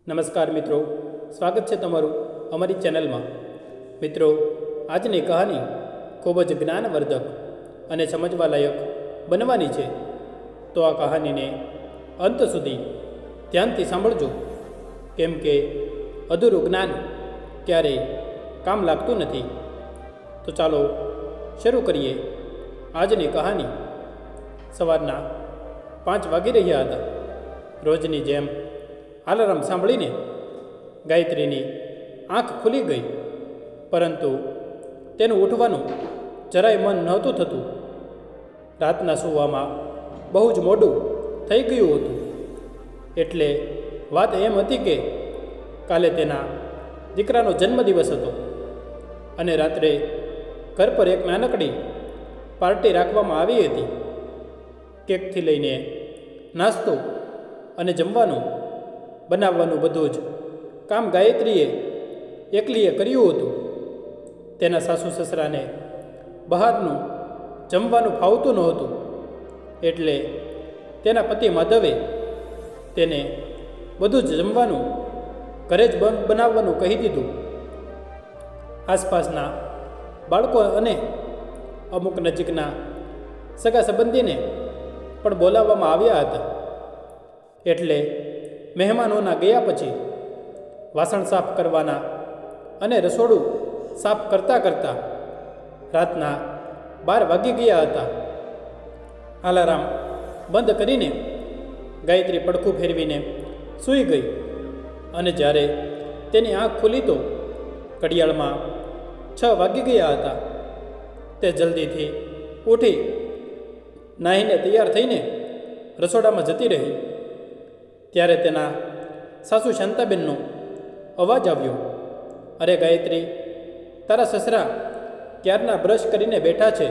નમસ્કાર મિત્રો, સ્વાગત છે તમારું અમારી ચેનલમાં। મિત્રો, આજની કહાની ખૂબ જ જ્ઞાનવર્ધક અને સમજવાલાયક બનવાની છે, તો આ કહાનીને અંત સુધી ધ્યાનથી સાંભળજો, કેમ કે અધૂરું જ્ઞાન ક્યારેય કામ લાગતું નથી। તો ચાલો શરૂ કરીએ આજની કહાની। સવારના 5 વાગી રહ્યા હતા। રોજની જેમ અલાર્મ સાંભળીને ગાયત્રીની આંખ ખુલી ગઈ, પરંતુ તેનું ઉઠવાનું જરાય મન નહોતું થતું। રાતના સૂવામાં બહુ જ મોડું થઈ ગયું હતું। એટલે વાત એમ હતી કે કાલે તેના દીકરાનો જન્મદિવસ હતો અને રાત્રે ઘર પર એક નાનકડી પાર્ટી રાખવામાં આવી હતી। કેકથી લઈને નાસ્તો અને જમવાનું બનાવવાનું બધું જ કામ ગાયત્રીએ એકલીએ કર્યું હતું। તેના સાસુ સસરાને બહારનું જમવાનું ફાવતું નહોતું, એટલે તેના પતિ માધવે તેને બધું જ જમવાનું ઘરે જ બનાવવાનું કહી દીધું। આસપાસના બાળકો અને અમુક નજીકના સગા સંબંધીને પણ બોલાવવામાં આવ્યા હતા। એટલે મહેમાનોના ગયા પછી વાસણ સાફ કરવાના અને રસોડું સાફ કરતાં કરતાં રાતના 12 વાગી ગયા હતા। અલાર્મ બંધ કરીને ગાયત્રી પડખું ફેરવીને સૂઈ ગઈ અને જ્યારે તેની આંખ ખુલી તો ઘડિયાળમાં 6 વાગી ગયા હતા। તે જલ્દીથી ઉઠી નાહીને તૈયાર થઈને રસોડામાં જતી રહી। ત્યારે તેના સાસુ શાંતાબેનનો અવાજ આવ્યો, અરે ગાયત્રી, તારા સસરા ક્યારના બ્રશ કરીને બેઠા છે,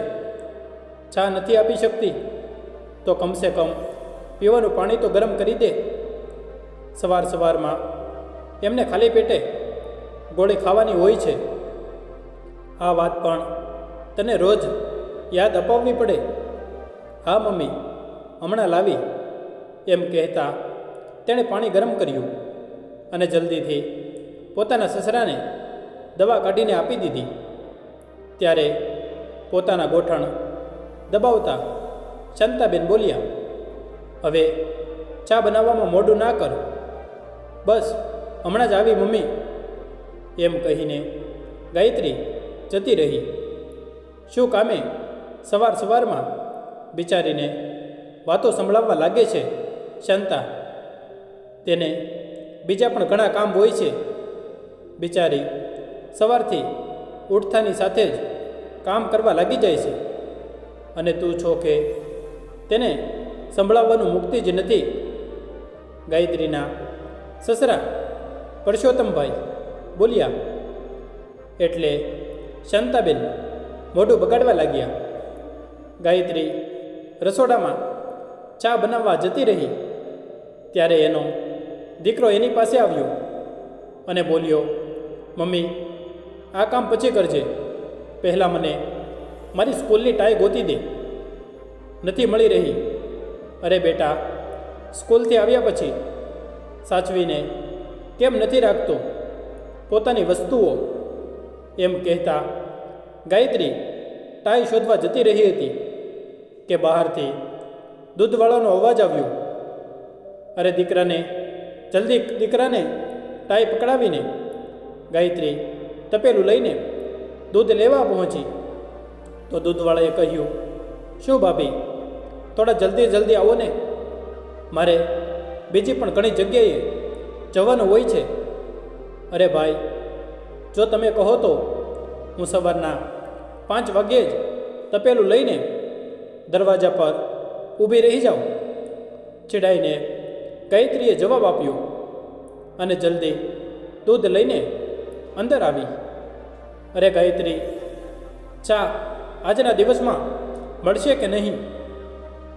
ચા નથી આપી શકતી? તો કમસે કમ પીવાનું પાણી તો ગરમ કરી દે। સવારમાં એમને ખાલી પેટે ગોળી ખાવાની હોય છે। આ વાત પણ તને રોજ યાદ અપાવવી પડે। હા મમ્મી, હમણાં લાવી, એમ કહેતા તેણે પાણી ગરમ કર્યું અને જલ્દીથી પોતાના સસરાને દવા કાઢીને આપી દીધી। ત્યારે પોતાના ગોઠણ દબાવતા શાંતાબેન બોલ્યા, હવે ચા બનાવવામાં મોડું ના કર, બસ હમણાં જ આવી મમ્મી, એમ કહીને ગાયત્રી જતી રહી। શું કામે સવારમાં બિચારીને વાતો સંભળાવવા લાગે છે શાંતા? તેને બીજા પણ ઘણા કામ હોય છે। બિચારી સવારથી ઉઠતાની સાથે જ કામ કરવા લાગી જાય છે, અને તું છો કે તેને સંભળાવવાનું મુક્તિ જ નથી। ગાયત્રીના સસરા પરસોત્તમભાઈ બોલ્યા એટલે શાંતાબેન મોઢું બગાડવા લાગ્યા। ગાયત્રી રસોડામાં ચા બનાવવા જતી રહી ત્યારે એનો દીકરો એની પાસે આવ્યો અને બોલ્યો, મમ્મી, આ કામ પછી કરજે, પહેલાં મને મારી સ્કૂલની ટાઈ ગોતી દે, નથી મળી રહી। અરે બેટા, સ્કૂલથી આવ્યા પછી સાચવીને કેમ નથી રાખતો પોતાની વસ્તુઓ? એમ કહેતા ગાયત્રી ટાઈ શોધવા જતી રહી હતી કે બહારથી દૂધવાળાનો અવાજ આવ્યો। અરે દીકરાને ટાઈ પકડાવીને ગાયત્રી તપેલું લઈને દૂધ લેવા પહોંચી તો દૂધવાળાએ કહ્યું, શું ભાભી, થોડા જલ્દી આવો ને, મારે બીજી પણ ઘણી જગ્યાએ જવાનું હોય છે। અરે ભાઈ, જો તમે કહો તો હું સવારના 5 વાગ્યે જ તપેલું લઈને દરવાજા પર ઊભી રહી જાઉં, ચીડાઈને ગાયત્રીએ જવાબ આપ્યો અને જલ્દી દૂધ લઈને અંદર આવી। અરે ગાયત્રી, ચા આજના દિવસમાં મળશે કે નહીં?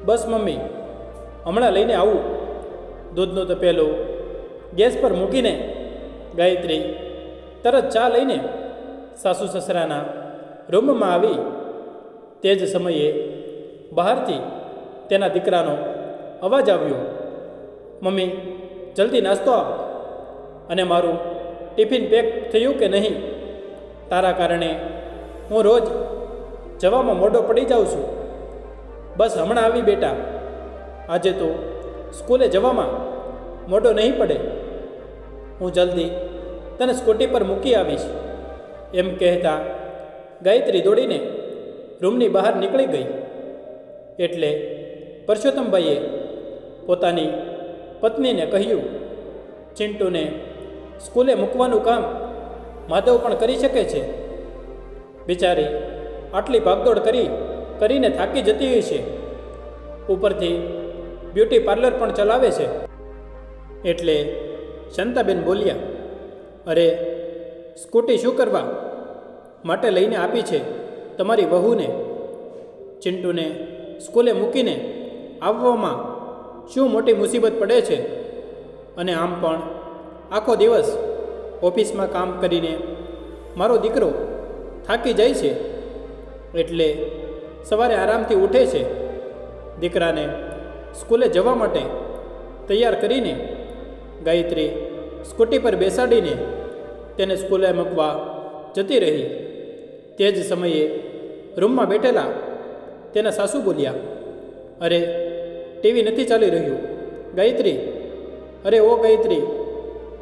બસ મમ્મી, હમણાં લઈને આવું। દૂધનું તપેલું ગેસ પર મૂકીને ગાયત્રી તરત ચા લઈને સાસુ સસરાના રૂમમાં આવી। તે જ સમયે બહારથી તેના દીકરાનો અવાજ આવ્યો, મમ્મી, જલ્દી નાસ્તો આપ, અને મારું ટિફિન પેક થયું કે નહીં? તારા કારણે હું રોજ જવામાં મોડો પડી જાઉં છું. બસ હમણાં આવી બેટા, આજે તો સ્કૂલે જવામાં મોડો નહીં પડે. હું જલ્દી તને સ્કૂટી પર મૂકી આવીશ. એમ કહેતા ગાયત્રી દોડીને રૂમની બહાર નીકળી ગઈ. એટલે પરસોત્તમભાઈએ પોતાની પત્નીને કહ્યું, ચિંટુને સ્કૂલે મૂકવાનું કામ માધવ પણ કરી શકે છે. બિચારી આટલી ભાગદોડ કરીને થાકી જતી હોય છે. ઉપરથી બ્યુટી પાર્લર પણ ચલાવે છે. એટલે શાંતાબેન બોલ્યા, અરે સ્કૂટી શું કરવા માટે લઈને આપી છે તમારી વહુને? ચિંટુને સ્કૂલે મૂકીને આવવામાં શું મોટી મુસીબત પડે છે? અને આમ પણ આખો દિવસ ઓફિસમાં કામ કરીને મારો દીકરો થાકી જાય છે. એટલે સવારે આરામથી ઉઠે છે. દીકરાને સ્કૂલે જવા માટે તૈયાર કરીને ગાયત્રી સ્કૂટી પર બેસાડીને તેને સ્કૂલે મૂકવા જતી રહી. તે જ સમયે રૂમમાં બેઠેલા તેના સાસુ બોલ્યા, અરે ટીવી નથી ચાલી રહ્યું. ગાયત્રી, અરે ઓ ગાયત્રી,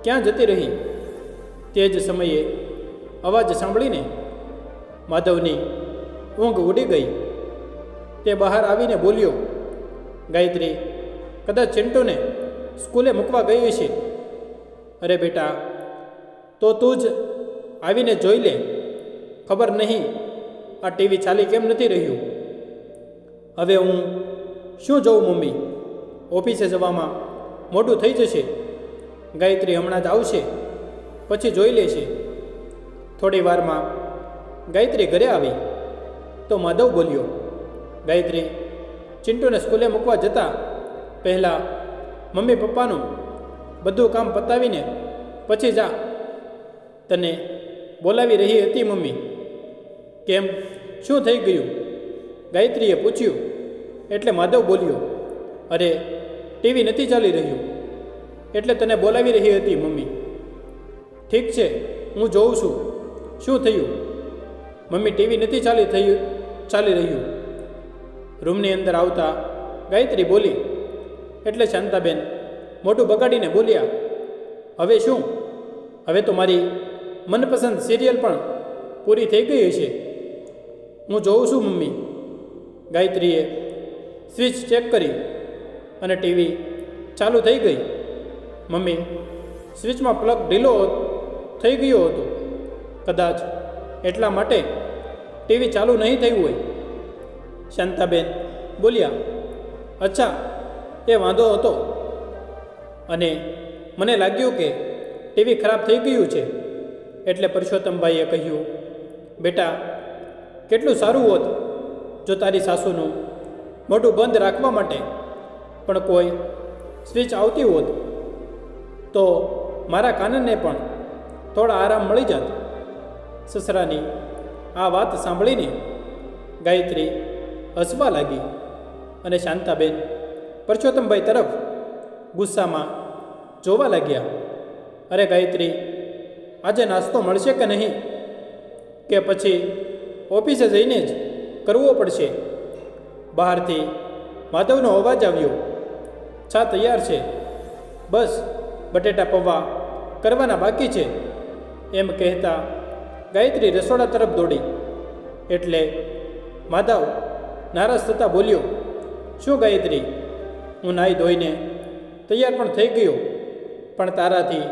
ક્યાં જતી રહી? તે જ સમયે અવાજ સાંભળીને માધવની ઊંઘ ઉડી ગઈ. તે બહાર આવીને બોલ્યો, ગાયત્રી કદાચ ચિંટુને સ્કૂલે મૂકવા ગઈ છે. અરે બેટા, તો તું જ આવીને જોઈ લે. ખબર નહીં આ ટીવી ચાલી કેમ નથી રહ્યું. હવે હું શું જોઉં મમ્મી? ઓફિસે જવામાં મોડું થઈ જશે. ગાયત્રી હમણાં જ આવશે, પછી જોઈ લેશે. થોડી વારમાં ગાયત્રી ઘરે આવી તો માધવ બોલ્યો, ગાયત્રી, ચિંટુને સ્કૂલે મૂકવા જતાં પહેલાં મમ્મી પપ્પાનું બધું કામ પતાવીને પછી જા. તને બોલાવી રહી હતી મમ્મી. કેમ, શું થઈ ગયું? ગાયત્રીએ પૂછ્યું. એટલે માધવ બોલ્યો, અરે ટીવી નથી ચાલી રહ્યું એટલે તને બોલાવી રહી હતી મમ્મી. ઠીક છે, હું જોઉં છું શું થયું. મમ્મી, ટીવી નથી ચાલી રહ્યું. રૂમની અંદર આવતા ગાયત્રી બોલી. એટલે શાંતાબેન મોઢું બગાડીને બોલ્યા, હવે શું? હવે તો મારી મનપસંદ સિરિયલ પણ પૂરી થઈ ગઈ હશે. હું જોઉં છું મમ્મી. ગાયત્રીએ સ્વિચ ચેક કરી અને ટીવી ચાલુ થઈ ગઈ. મમ્મી, સ્વિચમાં પ્લગ ઢીલો થઈ ગયો હતો. કદાચ એટલા માટે ટીવી ચાલુ નહીં થયું હોય. શાંતાબેન બોલ્યા, અચ્છા, એ વાંધો હતો. અને મને લાગ્યું કે ટીવી ખરાબ થઈ ગયું છે. એટલે પરસોત્તમભાઈએ કહ્યું, બેટા, કેટલું સારું હોત જો તારી સાસુનું મોઢું બંધ રાખવા માટે પણ કોઈ સ્વિચ આવતી હોત, તો મારા કાનને પણ થોડા આરામ મળી જાત. સસરાની આ વાત સાંભળીને ગાયત્રી હસવા લાગી અને શાંતાબેન પરસોત્તમભાઈ તરફ ગુસ્સામાં જોવા લાગ્યા. અરે ગાયત્રી, આજે નાસ્તો મળશે કે નહીં? કે પછી ઓફિસે જઈને જ કરવો પડશે? બહારથી માધવનો અવાજ આવ્યો, ચા તૈયાર છે, બસ બટેટા પૌવા કરવાના બાકી છે. એમ કહેતા ગાયત્રી રસોડા તરફ દોડી. એટલે માધવ નારાજ થતાં બોલ્યો, શું ગાયત્રી, હું નાહી ધોઈને તૈયાર પણ થઈ ગયો, પણ તારાથી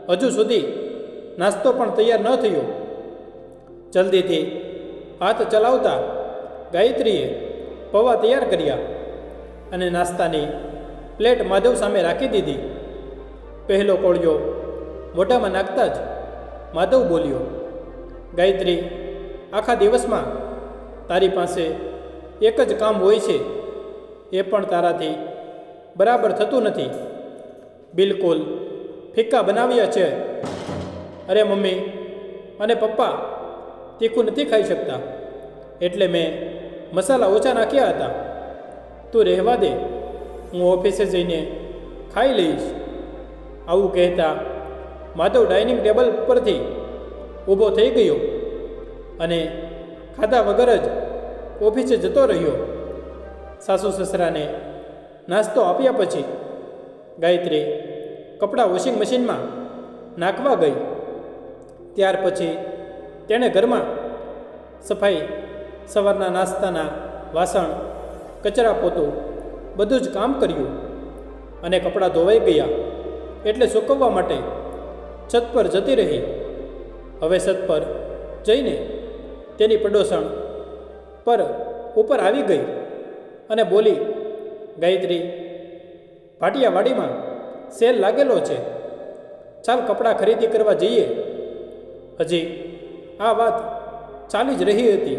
હજુ સુધી નાસ્તો પણ તૈયાર ન થયો. જલ્દીથી હાથ ચલાવતા ગાયત્રીએ પૌવા તૈયાર કર્યા અને નાસ્તાની પ્લેટ માધવ સામે રાખી દીધી. પહેલો કોળિયો મોઢામાં નાખતા જ માધવ બોલ્યો, ગાયત્રી, આખા દિવસમાં તારી પાસે એક જ કામ હોય છે, એ પણ તારાથી બરાબર થતું નથી. બિલકુલ ફિક્કા બનાવ્યા છે. અરે મમ્મી અને પપ્પા તીખું નથી ખાઈ શકતા, એટલે મેં મસાલા ઓછા નાખ્યા હતા. તું રહેવા દે, હું ઓફિસે જઈને ખાઈ લઈશ. આવું કહેતા માધવ ડાઇનિંગ ટેબલ પરથી ઊભો થઈ ગયો અને ખાધા વગર જ ઓફિસે જતો રહ્યો. સાસુ સસરાને નાસ્તો આપ્યા પછી ગાયત્રી કપડાં વોશિંગ મશીનમાં નાખવા ગઈ. ત્યાર પછી તેણે ઘરમાં સફાઈ, સવારના નાસ્તાના વાસણ, કચરા પોતું બધું જ કામ કર્યું અને કપડાં ધોવાઈ ગયા એટલે સૂકવવા માટે છત પર જતી રહી. હવે છત પર જઈને તેની પડોસણ પર ઉપર આવી ગઈ અને બોલી, ગાયત્રી, ભાટિયાવાડીમાં સેલ લાગેલો છે, ચાલ કપડાં ખરીદી કરવા જઈએ. હજી આ વાત ચાલી જ રહી હતી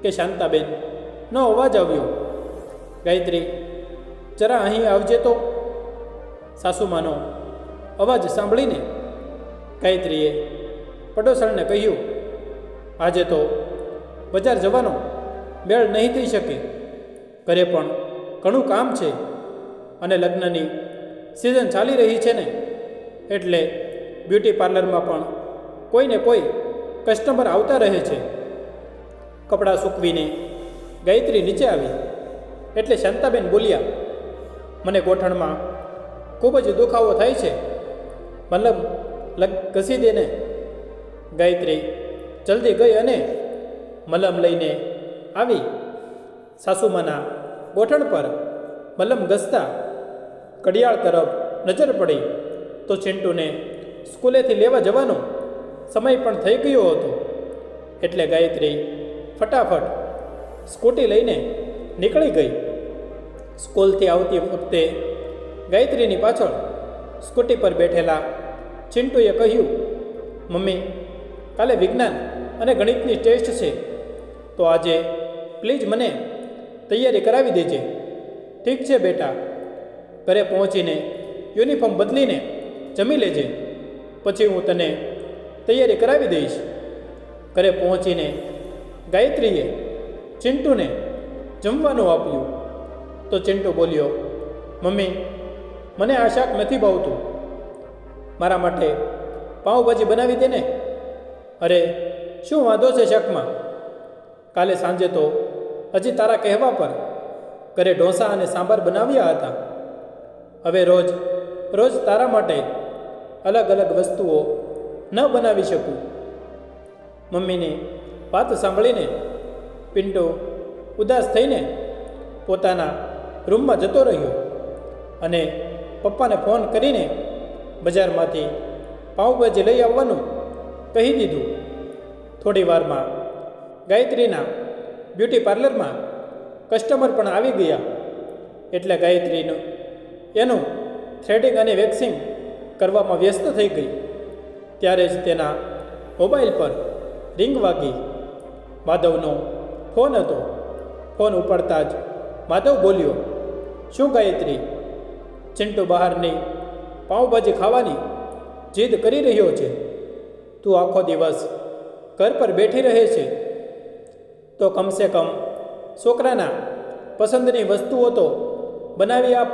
કે શાંતાબેનનો અવાજ આવ્યો, ગાયત્રી, જરા અહીં આવજે તો. સાસુમાનો અવાજ સાંભળીને ગાયત્રીએ પડોસણને કહ્યું, આજે તો બજાર જવાનો મેળ નહીં થઈ શકે, ઘરે પણ ઘણું કામ છે અને લગ્નની સિઝન ચાલી રહી છે ને, એટલે બ્યુટી પાર્લરમાં પણ કોઈને કોઈ કસ્ટમર આવતા રહે છે. કપડાં સૂકવીને ગાયત્રી નીચે આવી એટલે શાંતાબેન બોલ્યા, મને ગોઠણમાં ખૂબ જ દુખાવો થાય છે, મતલબ ઘસી દેને. ગાયત્રી જલ્દી ગઈ અને મલમ લઈને આવી. સાસુમાના ગોઠણ પર મલમ ઘસતા ઘડિયાળ તરફ નજર પડી તો ચિંટુને સ્કૂલેથી લેવા જવાનો સમય પણ થઈ ગયો હતો. એટલે ગાયત્રી ફટાફટ સ્કૂટી લઈને નીકળી ગઈ. સ્કૂલથી આવતી વખતે ગાયત્રીની પાછળ સ્કૂટી પર બેઠેલા ચિંટુએ કહ્યું, મમ્મી, કાલે વિજ્ઞાન અને ગણિતની ટેસ્ટ છે, તો આજે પ્લીઝ મને તૈયારી કરાવી દેજે. ઠીક છે બેટા, ઘરે પહોંચીને યુનિફોર્મ બદલીને જમી લેજે, પછી હું તને તૈયારી કરાવી દઈશ. ઘરે પહોંચીને ગાયત્રીએ ચિંટુને જમવાનું આપ્યું તો ચિંટુ બોલ્યો, મમ્મી, મને આ શાક નથી ભાવતું, મારા માટે પાઉંભાજી બનાવી દે ને. અરે શું વાંધો છે શાકમાં? કાલે સાંજે તો હજી તારા કહેવા પર ઘરે ઢોસા અને સાંભાર બનાવ્યા હતા. હવે રોજ રોજ તારા માટે અલગ અલગ વસ્તુઓ ન બનાવી શકું. મમ્મીની વાત સાંભળીને પિન્ટુ ઉદાસ થઈને પોતાના રૂમમાં જતો રહ્યો અને પપ્પાને ફોન કરીને બજારમાંથી પાઉંભાજી લઈ આવવાનું કહી દીધું. થોડી વારમાં ગાયત્રીના બ્યુટી પાર્લરમાં કસ્ટમર પણ આવી ગયા એટલે ગાયત્રીનું એનું થ્રેડિંગ અને વેક્સિંગ કરવામાં વ્યસ્ત થઈ ગઈ. ત્યારે જ તેના મોબાઈલ પર રિંગ વાગી. માધવનો ફોન હતો. ફોન ઉપાડતા જ માધવ બોલ્યો, શું ગાયત્રી, ચિંટુ બહારની પાઉંભાજી ખાવાની જીદ કરી રહ્યો છે, તું આખો દિવસ ઘર પર બેઠી રહે છે, તો કમસે કમ છોકરાના પસંદની વસ્તુઓ તો બનાવી આપ.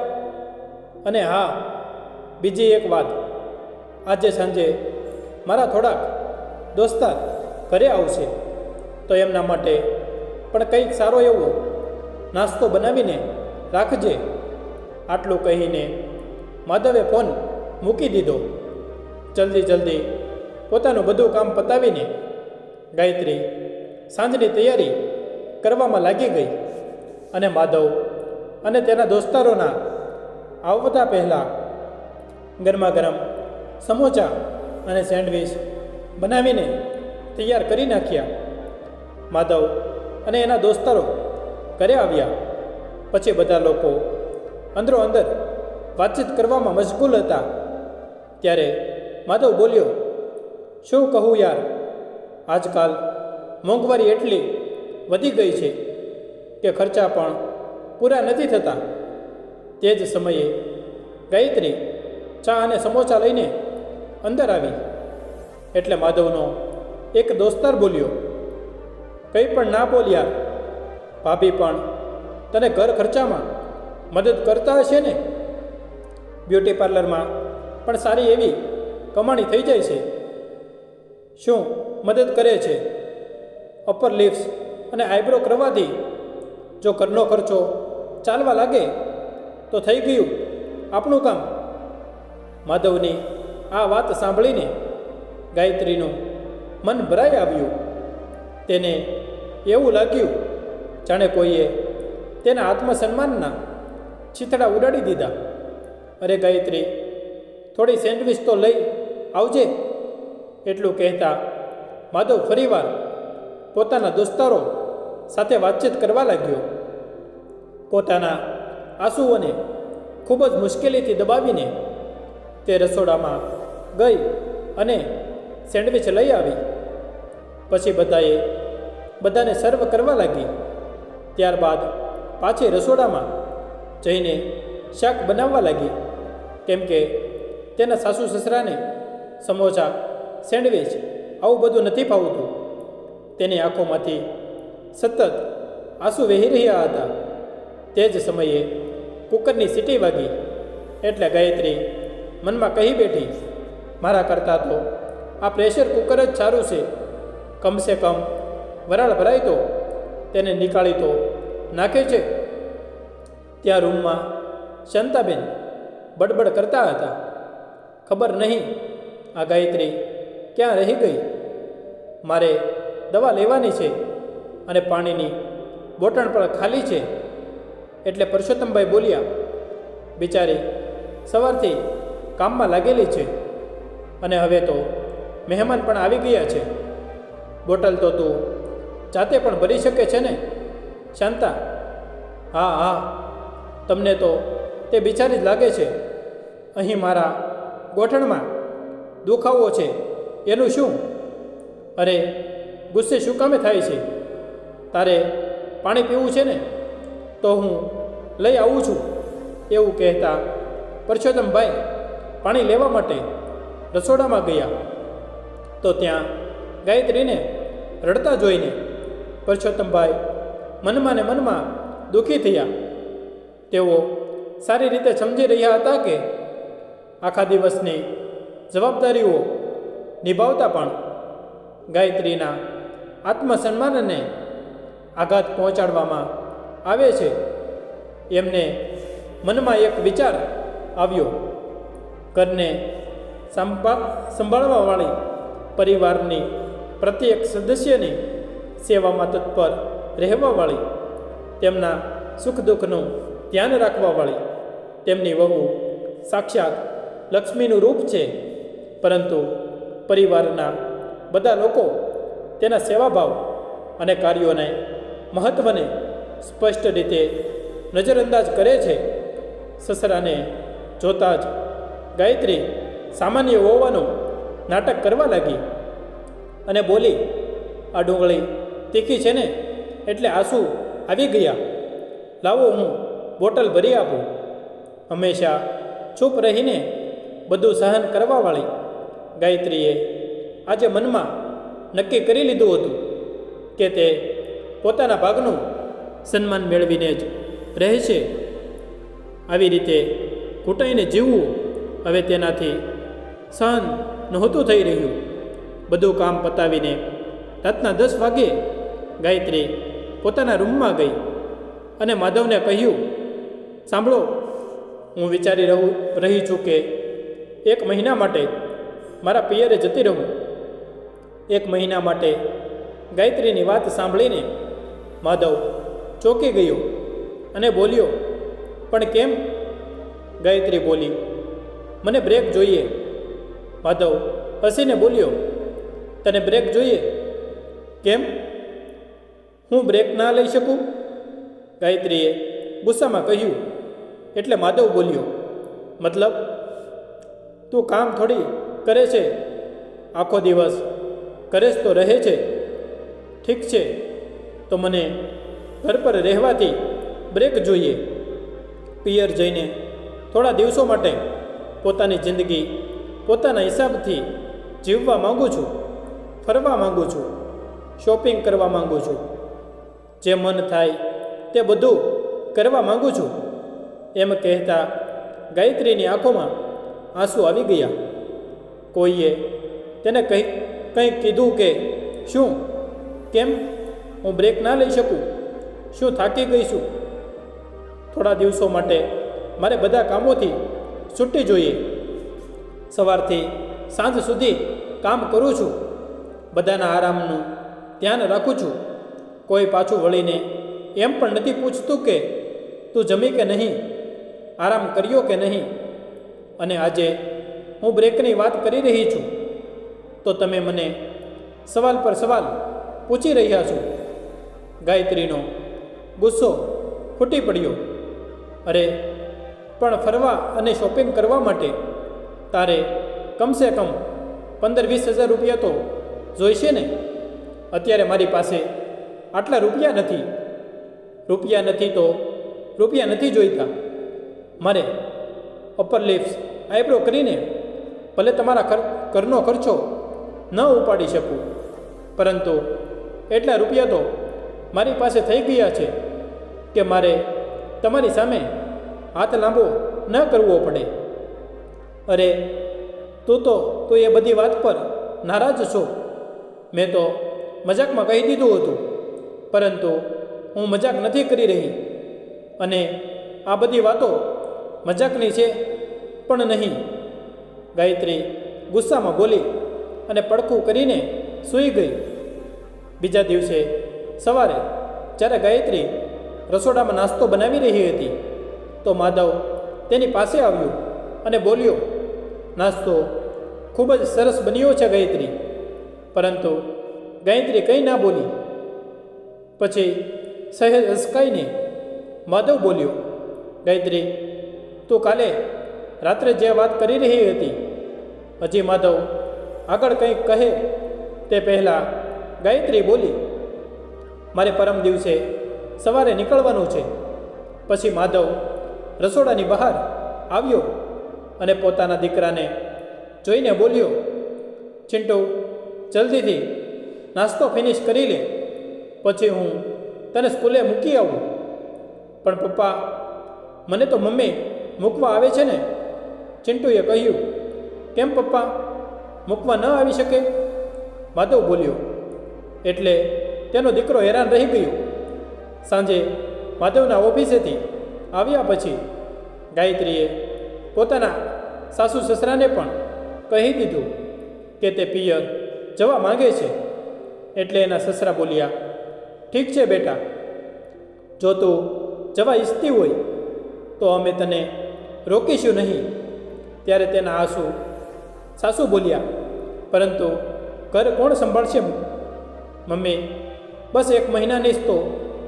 અને હા, બીજી એક વાત, આજે સાંજે મારા થોડાક દોસ્તાર ઘરે આવશે, તો એમના માટે પણ કંઈક સારો એવો નાસ્તો બનાવીને રાખજે. આટલું કહીને માધવે ફોન મૂકી દીધો. જલ્દી પોતાનું બધું કામ પતાવીને ગાયત્રી સાંજની તૈયારી કરવામાં લાગી ગઈ અને માધવ અને તેના દોસ્તારોના આવતા પહેલાં ગરમા ગરમ સમોસા અને સેન્ડવિચ બનાવીને તૈયાર કરી નાખ્યા. માધવ અને એના દોસ્તારો ઘરે આવ્યા પછી બધા લોકો અંદરો અંદર વાતચીત કરવામાં મશગુલ હતા. ત્યારે માધવ બોલ્યો, શું કહું યાર, આજકાલ મોંઘવારી એટલી વધી ગઈ છે કે ખર્ચા પણ પૂરા નથી થતા. તે જ સમયે ગાયત્રી ચા અને સમોસા લઈને અંદર આવી એટલે માધવનો એક દોસ્તાર બોલ્યો, કંઈ પણ ના બોલ યાર, ભાભી પણ તને ઘર ખર્ચામાં મદદ કરતા હશે ને? બ્યુટી પાર્લરમાં પણ સારી એવી કમાણી થઈ જાય છે. શું મદદ કરે છે? અપર લિપ્સ અને આઈબ્રો કરવાથી જો ઘરનો ખર્ચો ચાલવા લાગે તો થઈ ગયું આપણું કામ. માધવની આ વાત સાંભળીને ગાયત્રીનું મન ભરાઈ આવ્યું. તેને એવું લાગ્યું જાણે કોઈએ તેના આત્મસન્માનના છીતડા ઉડાડી દીધા. અરે ગાયત્રી, થોડી સેન્ડવિચ તો લઈ આવજે. એટલું કહેતા માધવ ફરીવાર પોતાના દોસ્તારો સાથે વાતચીત કરવા લાગ્યો. પોતાના આંસુઓને ખૂબ જ મુશ્કેલીથી દબાવીને તે રસોડામાં ગઈ અને સેન્ડવિચ લઈ આવી. પછી બધાને સર્વ કરવા લાગી. ત્યારબાદ પાછી રસોડામાં જઈને શાક બનાવવા લાગી, કેમ કે તેના સાસુ સસરાને સમોસા, સેન્ડવિચ આવું બધું નથી ભાવતું. તેની આંખોમાંથી સતત આંસુ વહી રહ્યા હતા. તે જ સમયે કુકરની સીટી વાગી એટલે ગાયત્રી મનમાં કહી બેઠી, મારા કરતાં તો આ પ્રેશર કુકર જ સારું છે. કમસે કમ વરાળ ભરાય તો તેને નીકાળી તો નાખે છે. ત્યાં રૂમમાં શાંતાબેન બડબડ કરતા હતા. ખબર નહીં આ ગાયત્રી ક્યાં રહી ગઈ. મારે દવા લેવાની છે અને પાણીની બોટલ પણ ખાલી છે. એટલે પરસોત્તમભાઈ બોલ્યા, બિચારી સવારથી કામમાં લાગેલી છે અને હવે તો મહેમાન પણ આવી ગયા છે. બોટલ તો તું જાતે પણ ભરી શકે છે ને શાંતા? હા હા, તમને તો તે બિચારી જ લાગે છે. અહીં મારા ગોઠણમાં દુખાવો છે એનું શું? અરે ગુસ્સે શું કામે થાય છે? તારે પાણી પીવું છે ને તો હું લઈ આવું છું. એવું કહેતા પરસોત્તમભાઈ પાણી લેવા માટે રસોડામાં ગયા તો ત્યાં ગાયત્રીને રડતા જોઈને પરસોત્તમભાઈ મનમાં ને મનમાં દુઃખી થયા. તેઓ સારી રીતે સમજી રહ્યા હતા કે આખા દિવસની જવાબદારીઓ નિભાવતા પણ ગાયત્રીના આત્મસન્માનને આઘાત પહોંચાડવામાં આવે છે. એમને મનમાં એક વિચાર આવ્યો. ઘરને સંભાળવાવાળી પરિવારની પ્રત્યેક સદસ્યની સેવામાં તત્પર રહેવાવાળી, તેમના સુખ દુઃખનું ધ્યાન રાખવાવાળી તેમની વહુ સાક્ષાત લક્ષ્મીનું રૂપ છે. પરંતુ પરિવારના બધા લોકો તેના સેવાભાવ અને કાર્યોને મહત્ત્વને સ્પષ્ટ રીતે નજરઅંદાજ કરે છે. સસરાને જોતાં જ ગાયત્રી સામાન્ય હોવાનું નાટક કરવા લાગી અને બોલી, આ ડુંગળી તીખી છે ને એટલે આંસુ આવી ગયા. લાવો હું બોટલ ભરી આપું. હંમેશા ચૂપ રહીને બધું સહન કરવાવાળી ગાયત્રીએ આજે મનમાં નક્કી કરી લીધું હતું કે તે પોતાના ભાગનું સન્માન મેળવીને જ રહેશે. આવી રીતે ઘૂંટાઈને જીવવું હવે તેનાથી સહન નહોતું થઈ રહ્યું. બધું કામ પતાવીને રાતના 10 વાગ્યે ગાયત્રી પોતાના રૂમમાં ગઈ અને માધવને કહ્યું, સાંભળો, હું વિચારી રહી છું કે 1 મહિના માટે મારા પિયરે જતી રહું. 1 મહિના માટે ગાયત્રીની વાત સાંભળીને માધવ ચોંકી ગયો અને બોલ્યો, પણ કેમ? ગાયત્રી બોલી, મને બ્રેક જોઈએ. માધવ હસીને બોલ્યો, તને બ્રેક જોઈએ? કેમ? હું બ્રેક ના લઈ શકું? ગાયત્રીએ ગુસ્સામાં કહ્યું. એટલે માધવ બોલ્યો, મતલબ તું કામ થોડી કરે છે, આખો દિવસ કરે જ તો રહે છે. ઠીક છે, તો મને ઘર પર રહેવાથી બ્રેક જોઈએ. પિયર જઈને થોડા દિવસો માટે પોતાની જિંદગી પોતાના હિસાબથી જીવવા માગું છું. ફરવા માગું છું. શોપિંગ કરવા માગું છું. જે મન થાય તે બધું કરવા માગું છું. એમ કહેતા ગાયત્રીની આંખોમાં આંસુ આવી ગયા. કોઈએ તેને કંઈક કીધું કે શું, કેમ હું બ્રેક ના લઈ શકું? શું થાકી ગઈ છું? થોડા દિવસો માટે મારે બધા કામોથી છૂટી જોઈએ. સવારથી સાંજ સુધી કામ કરું છું. બધાના આરામનું ધ્યાન રાખું છું. કોઈ પાછું વળીને એમ પણ નથી પૂછતું કે તું જમી કે નહીં, આરામ કર્યો કે નહીં. અને આજે હું બ્રેકની વાત કરી રહી છું તો તમે મને સવાલ પર સવાલ પૂછી રહ્યા છો. ગાયત્રીનો ગુસ્સો ફૂટી પડ્યો. અરે પણ ફરવા અને શોપિંગ કરવા માટે તારે કમસે કમ 15-20 હજાર રૂપિયા તો જોઈશે ને. અત્યારે મારી પાસે આટલા રૂપિયા નથી. રૂપિયા નથી તો રૂપિયા નથી જોઈતા. મારે અપર લિપ્સ આઈબ્રો કરીને ભલે તમારા ઘરનો ખર્ચો ન ઉપાડી શકું, પરંતુ એટલા રૂપિયા તો મારી પાસે થઈ ગયા છે કે મારે તમારી સામે હાથ લાંબો ન કરવો પડે. અરે તું એ બધી વાત પર નારાજ છો. મેં તો મજાકમાં કહી દીધું હતું, પરંતુ હું મજાક નથી કરી રહી. અને આ બધી વાતો મજાકની છે પણ નહીં. ગાયત્રી ગુસ્સામાં બોલી અને પડખું કરીને સૂઈ ગઈ. બીજા દિવસે સવારે જ્યારે ગાયત્રી રસોડામાં નાસ્તો બનાવી રહી હતી તો માધવ તેની પાસે આવ્યો અને બોલ્યો, નાસ્તો ખૂબ જ સરસ બન્યો છે ગાયત્રી. પરંતુ ગાયત્રી કંઈ ના બોલી. પછી સહેજ હસકાઈને માધવ બોલ્યો, ગાયત્રી તું કાલે રાત્રે જે વાત કરી રહી હતી. હજી માધવ આગળ કંઈક કહે તે પહેલાં ગાયત્રી બોલી, મારે પરમ દિવસે સવારે નીકળવાનું છે. પછી માધવ રસોડાની બહાર આવ્યો અને પોતાના દીકરાને જોઈને બોલ્યો, ચિંટુ જલ્દીથી નાસ્તો ફિનિશ કરી લે, પછી હું તને સ્કૂલે મૂકી આવું. પણ પપ્પા, મને તો મમ્મી મૂકવા આવે છે ને. ચિંટુએ કહ્યું. કેમ પપ્પા, મૂકવા ન આવી શકે? માધવ બોલ્યો. એટલે તેનો દીકરો હેરાન રહી ગયો. સાંજે માધવના ઓફિસેથી આવ્યા પછી ગાયત્રીએ પોતાના સાસુ સસરાને પણ કહી દીધું કે તે પિયર જવા માંગે છે. એટલે એના સસરા બોલ્યા, ઠીક છે બેટા, જો તું જવા ઈચ્છતી હોય તો અમે તને રોકીશું નહીં. ત્યારે તેના સાસુ બોલ્યા, પરંતુ ઘર કોણ સંભાળશે મમ્મી? બસ 1 મહિનાની જ તો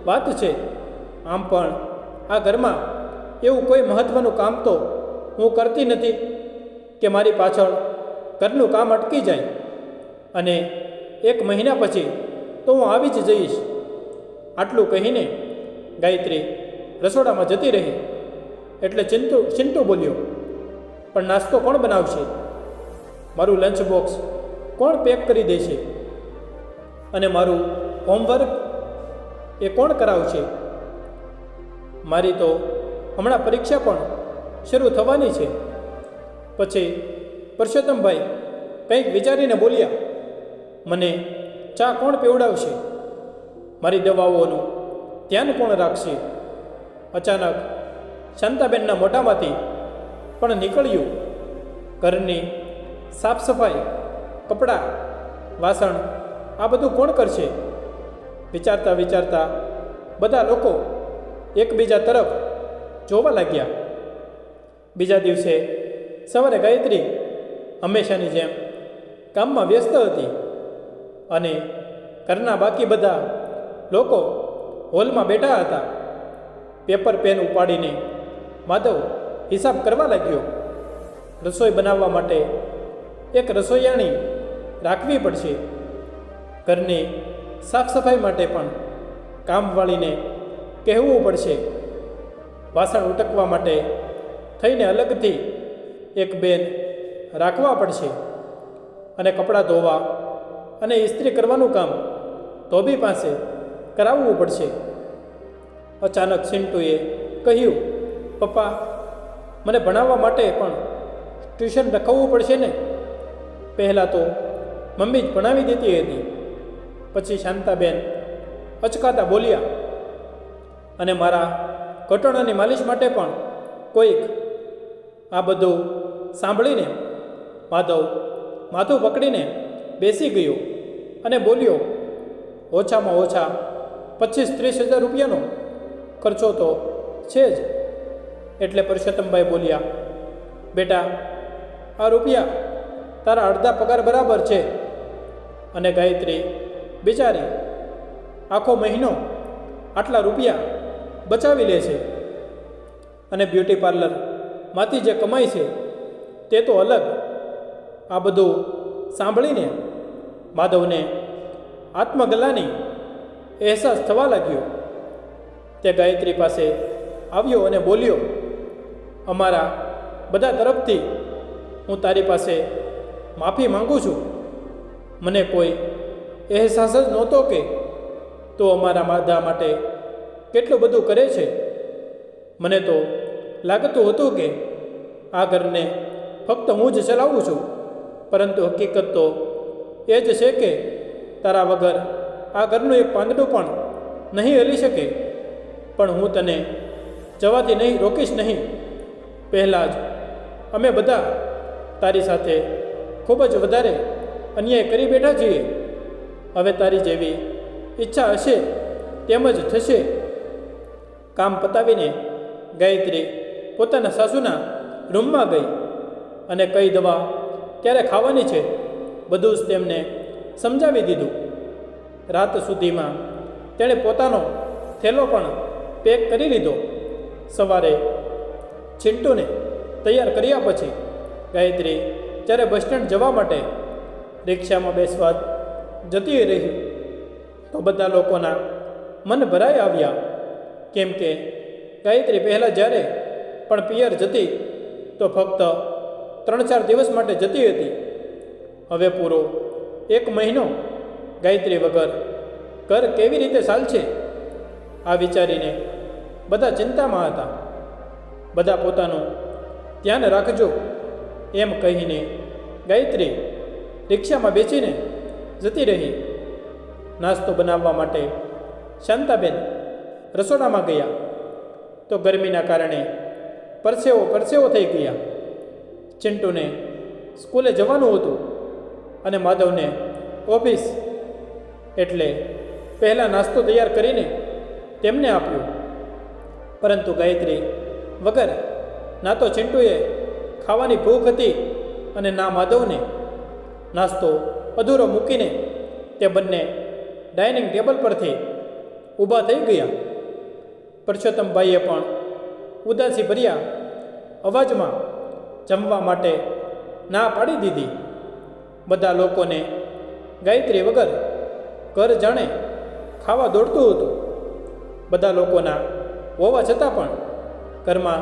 વાત છે. આમ પણ આ ઘરમાં એવું કોઈ મહત્ત્વનું કામ તો હું કરતી નથી કે મારી પાછળ ઘરનું કામ અટકી જાય. અને 1 મહિના પછી તો હું આવી જ જઈશ. આટલું કહીને ગાયત્રી રસોડામાં જતી રહી. એટલે ચિંટુ બોલ્યો, પણ નાસ્તો કોણ બનાવશે? મારું લંચ બોક્સ કોણ પેક કરી દેશે? અને મારું હોમવર્ક એ કોણ કરાવશે? મારી તો હમણાં પરીક્ષા પણ શરૂ થવાની છે. પછી પરસોત્તમભાઈ કંઈક વિચારીને બોલ્યા, મને ચા કોણ પીવડાવશે? મારી દવાઓનું ધ્યાન કોણ રાખશે? અચાનક શાંતાબેનના મોઢામાંથી પણ નીકળ્યું, ઘરની સાફ સફાઈ, કપડાં, વાસણ આ બધું કોણ કરશે? વિચારતા વિચારતા બધા લોકો એકબીજા તરફ જોવા લાગ્યા. બીજા દિવસે સવારે ગાયત્રી હંમેશાની જેમ કામમાં વ્યસ્ત હતી અને ઘરના બાકી બધા લોકો હોલમાં બેઠા હતા. પેપર પેન ઉપાડીને માધવ હિસાબ કરવા લાગ્યો. રસોઈ બનાવવા માટે એક રસોઈયાણી રાખવી પડશે. ઘરની સાફ સફાઈ માટે પણ કામવાળીને કહેવું પડશે. વાસણ ઉટકવા માટે થઈને અલગથી એક બેન રાખવા પડશે. અને કપડાં ધોવા અને ઇસ્ત્રી કરવાનું કામ ધોબી પાસે કરાવવું પડશે. અચાનક ચિંટુએ કહ્યું, પપ્પા, મને ભણાવવા માટે પણ ટ્યુશન રખાવવું પડશે ને. પહેલાં તો મમ્મી જ ભણાવી દેતી હતી. પછી શાંતાબેન અચકાતા બોલ્યા, અને મારા ઘૂંટણોની માલિશ માટે પણ કોઈક. આ બધું સાંભળીને માધવ માથું પકડીને બેસી ગયો અને બોલ્યો, ઓછામાં ઓછા 25-30 હજાર રૂપિયાનો ખર્ચો તો છે જ. એટલે પરસોત્તમભાઈ બોલ્યા, બેટા, આ રૂપિયા તારા અડધા પગાર બરાબર છે. અને ગાયત્રી બિચારી આખો મહિનો આટલા રૂપિયા બચાવી લે છે, અને બ્યુટી પાર્લરમાંથી જે કમાય છે તે તો અલગ. આ બધું સાંભળીને માધવને આત્મગલાની અહેસાસ થવા લાગ્યો. તે ગાયત્રી પાસે આવ્યો અને બોલ્યો, અમારા બધા તરફથી હું તારી પાસે માફી માગું છું. મને કોઈ અહેસાસ જ નહોતો કે તો અમારા માધા માટે કેટલું બધું કરે છે. મને તો લાગતું હતું કે આ ઘરને ફક્ત હું જ ચલાવું છું, પરંતુ હકીકત તો એ જ છે કે તારા વગર આ ઘરનું એક પાંદડું પણ નહીં હલી શકે. પણ હું તને જવાથી નહીં રોકીશ નહીં. પહેલાં જ અમે બધા તારી સાથે ખૂબ જ વધારે અન્યાય કરી બેઠા છીએ. હવે તારી જેવી ઈચ્છા હશે તેમ જ થશે. કામ પતાવીને ગાયત્રી પોતાના સાસુના રૂમમાં ગઈ અને કઈ દવા ક્યારે ખાવાની છે બધું જ તેમને સમજાવી દીધું. રાત સુધીમાં તેણે પોતાનો થેલો પણ પેક કરી લીધો. સવારે ચિંટુને તૈયાર કર્યા પછી ગાયત્રી જ્યારે બસ સ્ટેન્ડ જવા માટે રિક્ષામાં બેસવા જતી રહી તો બધા લોકોના મન ભરાઈ આવ્યા. કેમ કે ગાયત્રી પહેલાં જ્યારે પણ પિયર જતી તો ફક્ત 3-4 દિવસ માટે જતી હતી. હવે પૂરો 1 મહિનો ગાયત્રી વગર ઘર કેવી રીતે ચાલશે આ વિચારીને બધા ચિંતામાં હતા. બધા પોતાનું ધ્યાન રાખજો એમ કહીને ગાયત્રી રિક્ષામાં બેસીને જતી રહી. નાસ્તો બનાવવા માટે શાંતાબેન રસોડામાં ગયા તો ગરમીના કારણે પરસેવો થઈ ગયા. ચિંટુને સ્કૂલે જવાનું હતું અને માધવને ઓફિસ, એટલે પહેલાં નાસ્તો તૈયાર કરીને તેમને આપ્યો. પરંતુ ગાયત્રી વગર ના તો ચિંટુએ ખાવાની ભૂખ હતી અને ના માધવને. નાસ્તો અધૂરો મૂકીને તે બંને ડાઇનિંગ ટેબલ પરથી ઊભા થઈ ગયા. પરસોત્તમભાઈએ પણ ઉદાસી ભર્યા અવાજમાં જમવા માટે ના પાડી દીધી. બધા લોકોને ગાયત્રી વગર ઘર જાણે ખાવા દોડતું હતું. બધા લોકોના હોવા છતાં પણ ઘરમાં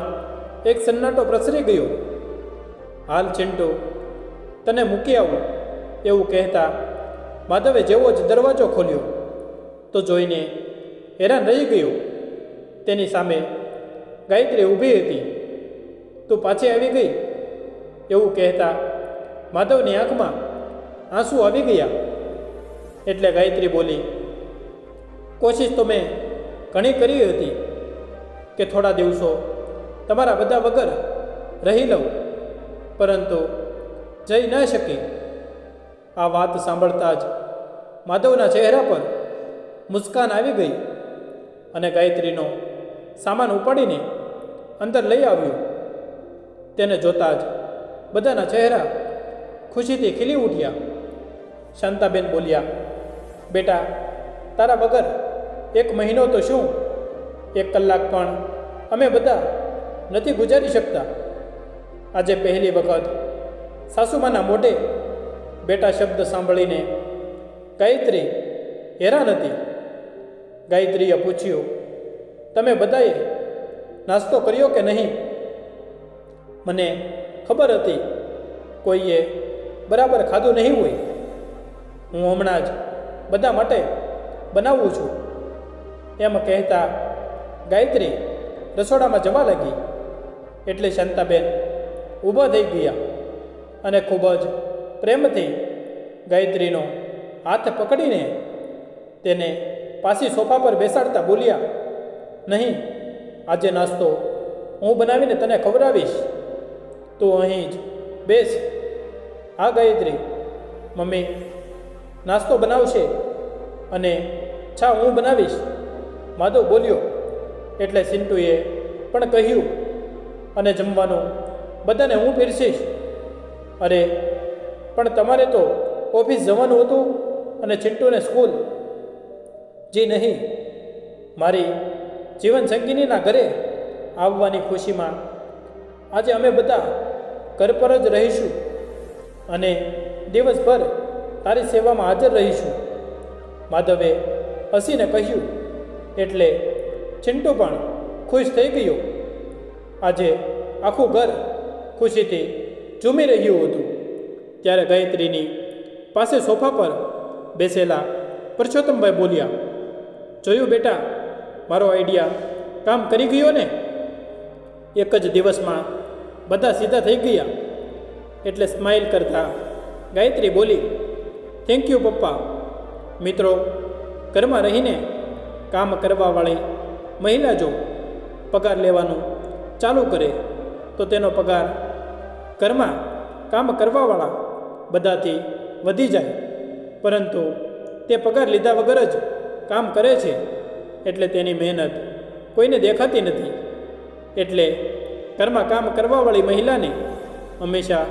એક સન્નાટો પ્રસરી ગયો. હાલ ચિંટુ, તને મૂકી આવું એવું કહેતા માધવે જેવો જ દરવાજો ખોલ્યો તો જોઈને હેરાન રહી ગયો. તેની સામે ગાયત્રી ઊભી હતી. તું પાછી આવી ગઈ એવું કહેતા માધવની આંખમાં આંસુ આવી ગયા. એટલે ગાયત્રી બોલી, કોશિશ તો મેં ઘણી કરી હતી કે થોડા દિવસો તમારા બધા વગર રહી લઉં, પરંતુ જઈ ન શકી. આ વાત સાંભળતા જ માધવના ચહેરા પર મુસ્કાન આવી ગઈ અને ગાયત્રીનો સામાન ઉપાડીને અંદર લઈ આવ્યો. તેને જોતાં જ બધાના ચહેરા ખુશીથી ખીલી ઉઠ્યા. શાંતાબેન બોલ્યા, બેટા, તારા વગર 1 મહિનો તો શું, 1 કલાક પણ અમે બધા નથી ગુજારી શકતા. આજે પહેલી વખત સાસુમાના મોઢે બેટા શબ્દ સાંભળીને ગાયત્રી હેરાન હતી. ગાયત્રીએ પૂછ્યું, તમે બધાએ નાસ્તો કર્યો કે નહીં? મને ખબર હતી કોઈએ બરાબર ખાધું નહીં હોય. હું હમણાં જ બધા માટે બનાવું છું એમ કહેતા ગાયત્રી રસોડામાં જવા લાગી. એટલે શાંતાબેન ઊભા થઈ ગયા અને ખૂબ જ પ્રેમથી ગાયત્રીનો હાથ પકડીને તેને પાછી સોફા પર બેસાડતા બોલ્યા, નહીં, આજે નાસ્તો હું બનાવીને તને ખવડાવીશ, તું અહીં જ બેસ. હા ગાયત્રી, મમ્મી નાસ્તો બનાવશે અને છા હું બનાવીશ, માધવ બોલ્યો. એટલે સિન્ટુએ પણ કહ્યું, અને જમવાનું બધાને હું પીરસીશ. અરે પણ તમારે તો ઓફિસ જવાનું હતું અને ચિંટુને સ્કૂલ. જી નહીં, મારી જીવનસંગીનીના ઘરે આવવાની ખુશીમાં આજે અમે બધા ઘર પર જ રહીશું અને દિવસભર તારી સેવામાં હાજર રહીશું, માધવે હસીને કહ્યું. એટલે ચિંટુ પણ ખુશ થઈ ગયો. આજે આખું ઘર ખુશીથી ઝૂમી રહ્યું હતું. ત્યારે ગાયત્રીની પાસે સોફા પર બેસેલા પરસોત્તમભાઈ બોલ્યા, જોયું બેટા, મારો આઈડિયા કામ કરી ગયો ને? એક જ દિવસમાં બધા સીધા થઈ ગયા. એટલે સ્માઇલ કરતા ગાયત્રી બોલી, થેન્ક યુ પપ્પા. મિત્રો, ઘરમાં રહીને કામ કરવાવાળી મહિલા જો પગાર લેવાનું ચાલુ કરે તો તેનો પગાર ઘરમાં કામ કરવાવાળા બધાથી વધી જાય. પરંતુ તે પગાર લીધા વગર જ કામ કરે છે એટલે તેની મહેનત કોઈને દેખાતી નથી. એટલે ઘરમાં કામ કરવાવાળી મહિલાને હંમેશા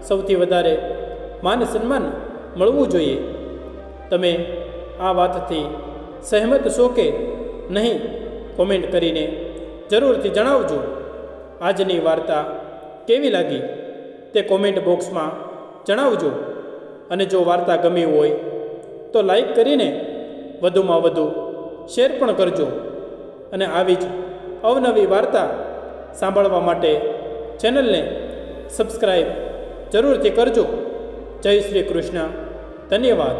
સૌથી વધારે માન સન્માન મળવું જોઈએ. તમે આ વાતથી સહેમત છો કે નહીં? કોમેન્ટ કરીને જરૂરથી જણાવજો. આજની વાર્તા કેવી લાગી તે કોમેન્ટ બોક્સમાં જણાવજો. અને જો વાર્તા ગમી હોય તો લાઈક કરીને વધુમાં વધુ શેર પણ કરજો. અને આવી જ અવનવી વાર્તા સાંભળવા માટે ચેનલને સબસ્ક્રાઈબ જરૂરથી કરજો. જય શ્રી કૃષ્ણ. ધન્યવાદ.